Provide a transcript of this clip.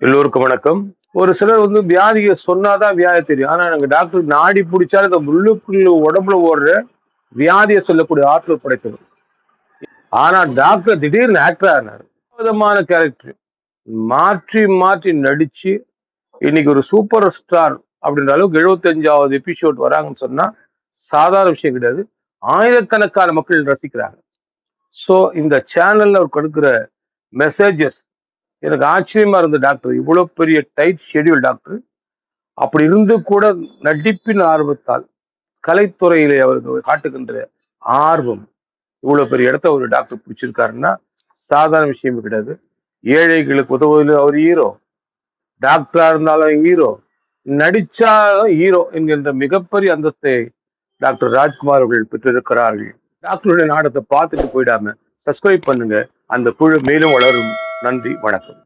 எல்லோருக்கும் வணக்கம். ஒரு சிலர் வியாதியை சொன்னாதான் வியாதி தெரியும். ஆனா நாங்க டாக்டர் நாடி பிடிச்சாலும் இந்த உள்ளுக்குள்ள உடம்புல ஓடுற வியாதியை சொல்லக்கூடிய ஆற்றல் படைத்தவர். ஆனா டாக்டர் திடீர்னு ஆக்டர் ஆனாரு. விதமான கேரக்டர் மாற்றி மாற்றி நடிச்சு இன்னைக்கு ஒரு சூப்பர் ஸ்டார் அப்படின்ற அளவுக்கு 75வது எபிசோட் வராங்கன்னு சொன்னா சாதாரண விஷயம் கிடையாது. ஆயிரக்கணக்கான மக்கள் ரசிக்கிறாங்க. ஸோ இந்த சேனல்ல அவர் கொடுக்குற மெசேஜஸ் எனக்கு ஆச்சரியமா இருந்த டாக்டர். இவ்வளவு பெரிய டைட் ஷெடியூல் டாக்டர். அப்படி இருந்து கூட நடிப்பின் ஆர்வத்தால் கலைத்துறையிலே அவருக்கு காட்டுகின்ற ஆர்வம் இவ்வளவு பெரிய இடத்த ஒரு டாக்டர் பிடிச்சிருக்காருன்னா சாதாரண விஷயம் கிடையாது. ஏழைகளுக்கு உதவுவதில் அவர் ஹீரோ, டாக்டரா இருந்தாலும் ஹீரோ, நடிச்சாலும் ஹீரோ என்கின்ற மிகப்பெரிய அந்தஸ்தை டாக்டர் ராஜ்குமார் அவர்கள் பெற்றிருக்கிறார்கள். டாக்டருடைய நாடகத்தை பார்த்துட்டு போயிடாம சப்ஸ்கிரைப் பண்ணுங்க. அந்த குழு மேலும் வளரும். நன்றி, வணக்கம்.